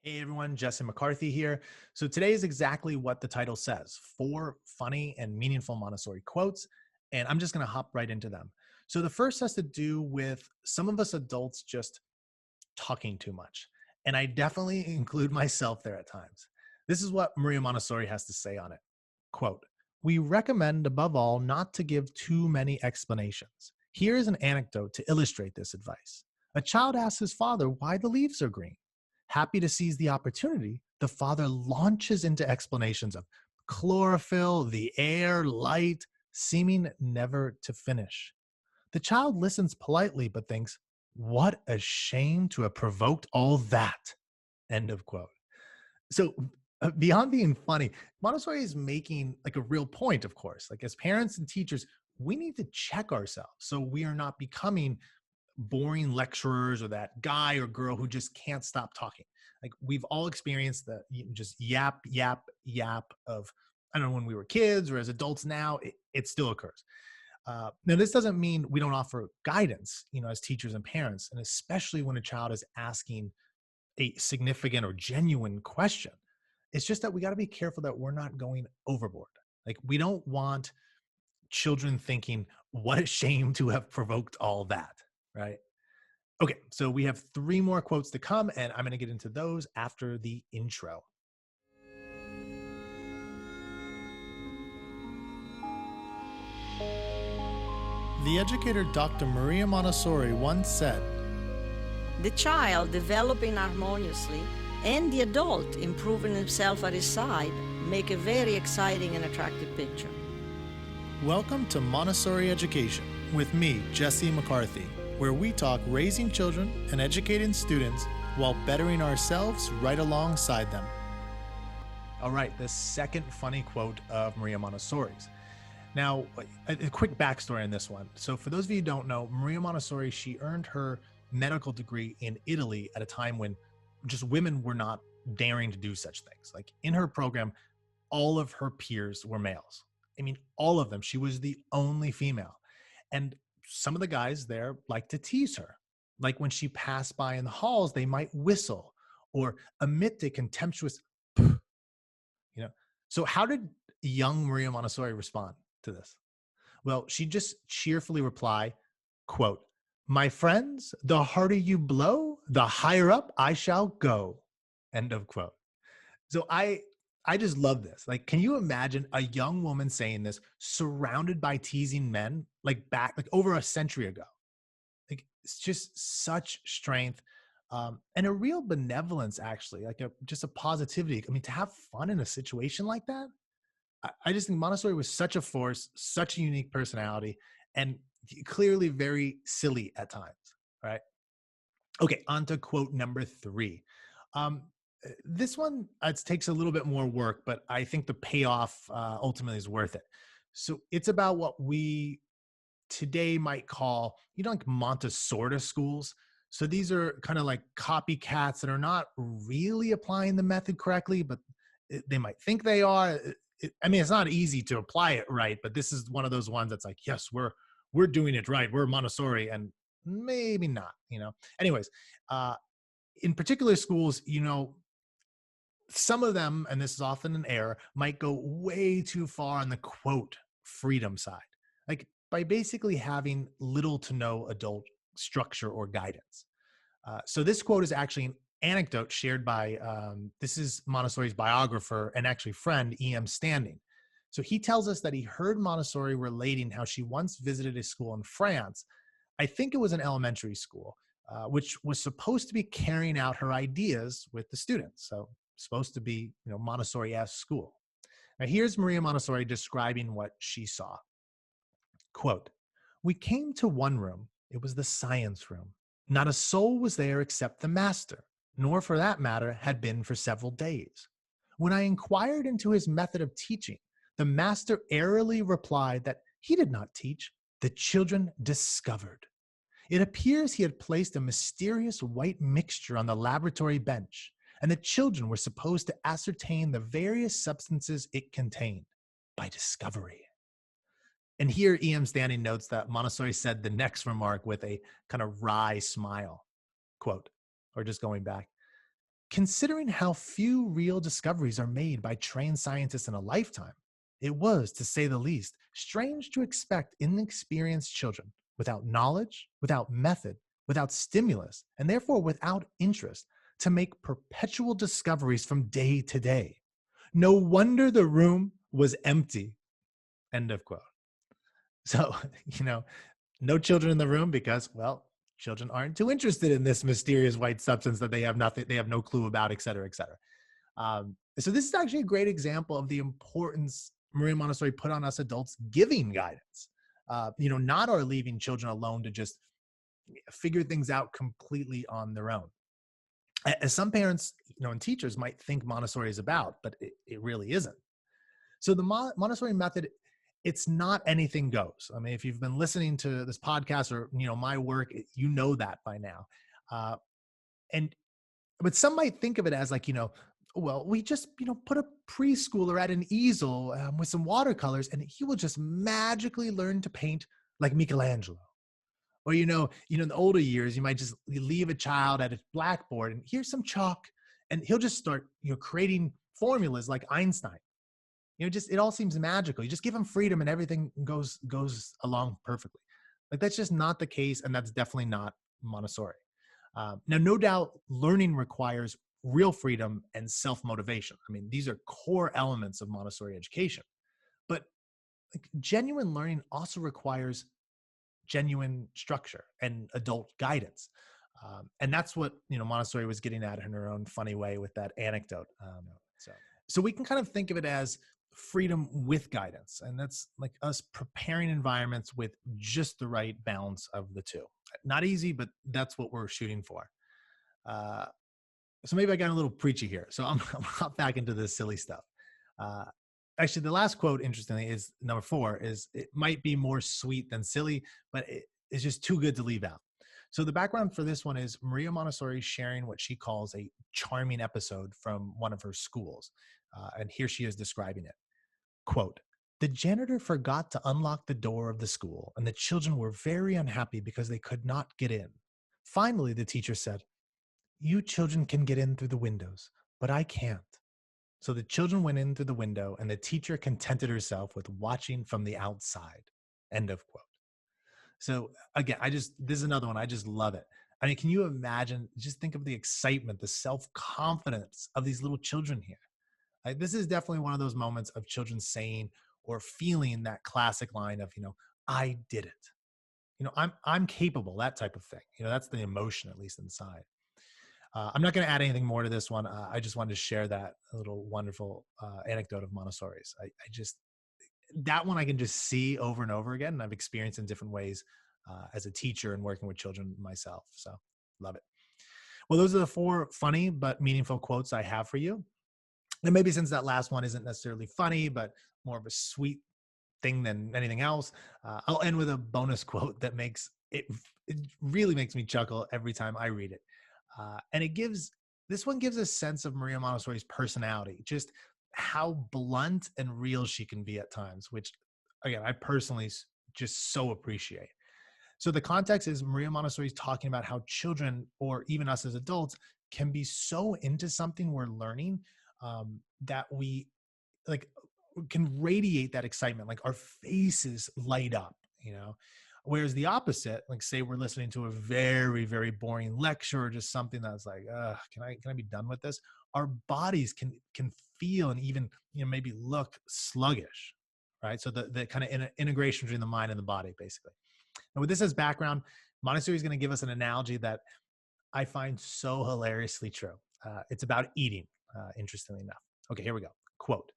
Hey everyone, Jesse McCarthy here. So today is exactly what the title says, 4 funny and meaningful Montessori quotes, and I'm just going to hop right into them. So the first has to do with some of us adults just talking too much, and I definitely include myself there at times. This is what Maria Montessori has to say on it. Quote, "We recommend above all not to give too many explanations. Here is an anecdote to illustrate this advice. A child asks his father why the leaves are green. Happy to seize the opportunity, the father launches into explanations of chlorophyll, the air, light, seeming never to finish. The child listens politely, but thinks, what a shame to have provoked all that." End of quote. So beyond being funny, Montessori is making like a real point, of course. Like as parents and teachers, we need to check ourselves so we are not becoming boring lecturers or that guy or girl who just can't stop talking. Like we've all experienced the just yap, yap, yap of, I don't know, when we were kids or as adults now, it still occurs. Now, this doesn't mean we don't offer guidance, as teachers and parents, and especially when a child is asking a significant or genuine question. It's just that we got to be careful that we're not going overboard. Like we don't want children thinking, what a shame to have provoked all that, right? Okay, so we have 3 more quotes to come, and I'm going to get into those after the intro. The educator Dr. Maria Montessori once said, The child developing harmoniously and the adult improving himself at his side make a very exciting and attractive picture. "Welcome to Montessori Education with me, Jesse McCarthy, where we talk raising children and educating students while bettering ourselves right alongside them." All right, the second funny quote of Maria Montessori's. Now, a quick backstory on this one. So, for those of you who don't know, Maria Montessori, she earned her medical degree in Italy at a time when just women were not daring to do such things. Like in her program, all of her peers were males. I mean, all of them. She was the only female. And some of the guys there liked to tease her. Like when she passed by in the halls, they might whistle or emit a contemptuous, you know. So, how did young Maria Montessori respond to this? Well, she just cheerfully reply, quote, "My friends, the harder you blow, the higher up I shall go." End of quote. So I just love this. Like, can you imagine a young woman saying this surrounded by teasing men like over a century ago? Like it's just such strength, and a real benevolence, actually, like just a positivity. I mean, to have fun in a situation like that, I just think Montessori was such a force, such a unique personality, and clearly very silly at times. Right. Okay, on to quote number 3. Um, this one takes a little bit more work, but I think the payoff ultimately is worth it. So it's about what we today might call, like Montessori schools. So these are kind of like copycats that are not really applying the method correctly, but they might think they are. I mean, it's not easy to apply it right, but this is one of those ones that's like, yes, we're doing it right. We're Montessori, and maybe not. Anyways, uh, in particular schools, some of them, and this is often an error, might go way too far on the quote freedom side, like by basically having little to no adult structure or guidance. So this quote is actually an anecdote shared by this is Montessori's biographer and actually friend E.M. Standing. So he tells us that he heard Montessori relating how she once visited a school in France. I think it was an elementary school, which was supposed to be carrying out her ideas with the students. So supposed to be, Montessori-esque school. Now here's Maria Montessori describing what she saw. Quote, "We came to one room. It was the science room. Not a soul was there except the master, nor for that matter had been for several days. When I inquired into his method of teaching, the master airily replied that he did not teach, the children discovered. It appears he had placed a mysterious white mixture on the laboratory bench, and the children were supposed to ascertain the various substances it contained by discovery." And here E.M. Standing notes that Montessori said the next remark with a kind of wry smile, quote, or just going back, Considering how few real discoveries are made by trained scientists in a lifetime, it was, to say the least, strange to expect inexperienced children without knowledge, without method, without stimulus, and therefore without interest to make perpetual discoveries from day to day. No wonder the room was empty. End of quote. So, no children in the room because, well, children aren't too interested in this mysterious white substance that they have no clue about, et cetera, et cetera. So this is actually a great example of the importance Maria Montessori put on us adults giving guidance, not our leaving children alone to just figure things out completely on their own. As some parents, and teachers might think Montessori is about, but it really isn't. So the Montessori method, it's not anything goes. I mean, if you've been listening to this podcast or, my work, you know that by now. But some might think of it as like, well, we just, put a preschooler at an easel with some watercolors and he will just magically learn to paint like Michelangelo. Or, in the older years, you might just leave a child at a blackboard and here's some chalk and he'll just start, creating formulas like Einstein. It all seems magical. You just give him freedom and everything goes along perfectly. Like that's just not the case. And that's definitely not Montessori. Now, no doubt learning requires real freedom and self-motivation. I mean, these are core elements of Montessori education, but genuine learning also requires genuine structure and adult guidance. And that's what, Montessori was getting at in her own funny way with that anecdote. So we can kind of think of it as freedom with guidance. And that's like us preparing environments with just the right balance of the two. Not easy, but that's what we're shooting for. So maybe I got a little preachy here. So I'm hop back into this silly stuff. Actually, the last quote, interestingly, is number 4, is it might be more sweet than silly, but it's just too good to leave out. So the background for this one is Maria Montessori sharing what she calls a charming episode from one of her schools. And here she is describing it. Quote, "The janitor forgot to unlock the door of the school, and the children were very unhappy because they could not get in. Finally, the teacher said, 'You children can get in through the windows, but I can't.' So the children went in through the window, and the teacher contented herself with watching from the outside." End of quote. So again, this is another one. I just love it. I mean, can you imagine, just think of the excitement, the self-confidence of these little children here. This is definitely one of those moments of children saying or feeling that classic line of, I did it. I'm capable, that type of thing. That's the emotion, at least inside. I'm not going to add anything more to this one. I just wanted to share that little wonderful anecdote of Montessori's. That one I can just see over and over again, and I've experienced in different ways as a teacher and working with children myself. So love it. Well, those are the 4 funny but meaningful quotes I have for you. And maybe since that last one isn't necessarily funny, but more of a sweet thing than anything else, I'll end with a bonus quote that it really makes me chuckle every time I read it. And this one gives a sense of Maria Montessori's personality, just how blunt and real she can be at times, which again, I personally just so appreciate. So the context is Maria Montessori's talking about how children, or even us as adults, can be so into something we're learning that we can radiate that excitement, like our faces light up, whereas the opposite, like say we're listening to a very, very boring lecture or just something that's like, can I be done with this? Our bodies can feel and even, maybe look sluggish, right? So the kind of integration between the mind and the body, basically. And with this as background, Montessori is going to give us an analogy that I find so hilariously true. It's about eating, interestingly enough. Okay, here we go. Quote,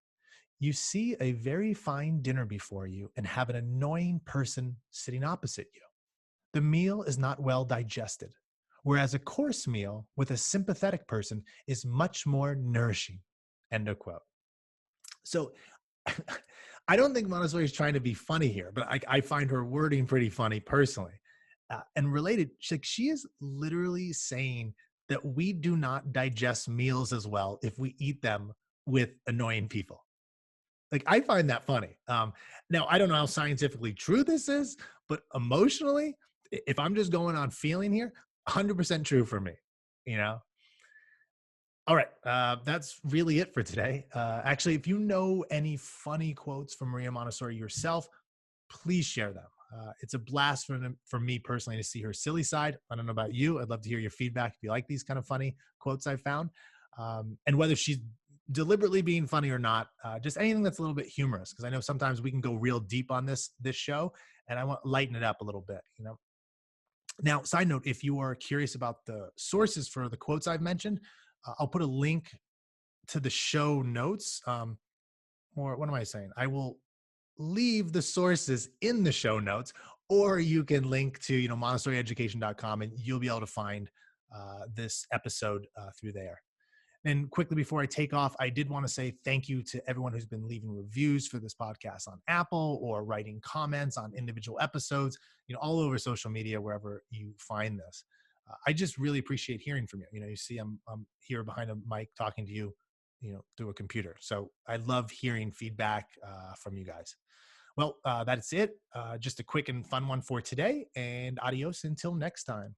"You see a very fine dinner before you and have an annoying person sitting opposite you. The meal is not well digested, whereas a course meal with a sympathetic person is much more nourishing." End of quote. So I don't think Montessori is trying to be funny here, but I find her wording pretty funny personally. And related, she is literally saying that we do not digest meals as well if we eat them with annoying people. Like, I find that funny. Now, I don't know how scientifically true this is, but emotionally, if I'm just going on feeling here, 100% true for me, All right. That's really it for today. Actually, if you know any funny quotes from Maria Montessori yourself, please share them. It's a blast for me personally to see her silly side. I don't know about you. I'd love to hear your feedback if you like these kind of funny quotes I found, and whether she's deliberately being funny or not. Just anything that's a little bit humorous, because I know sometimes we can go real deep on this show, and I want to lighten it up a little bit. Now, side note: if you are curious about the sources for the quotes I've mentioned, I'll put a link to the show notes. Or what am I saying? I will leave the sources in the show notes, or you can link to montessorieducation.com, and you'll be able to find this episode through there. And quickly before I take off, I did want to say thank you to everyone who's been leaving reviews for this podcast on Apple, or writing comments on individual episodes, all over social media, wherever you find this. I just really appreciate hearing from you. You see, I'm here behind a mic talking to you, through a computer. So I love hearing feedback from you guys. Well, that's it. Just a quick and fun one for today, and adios until next time.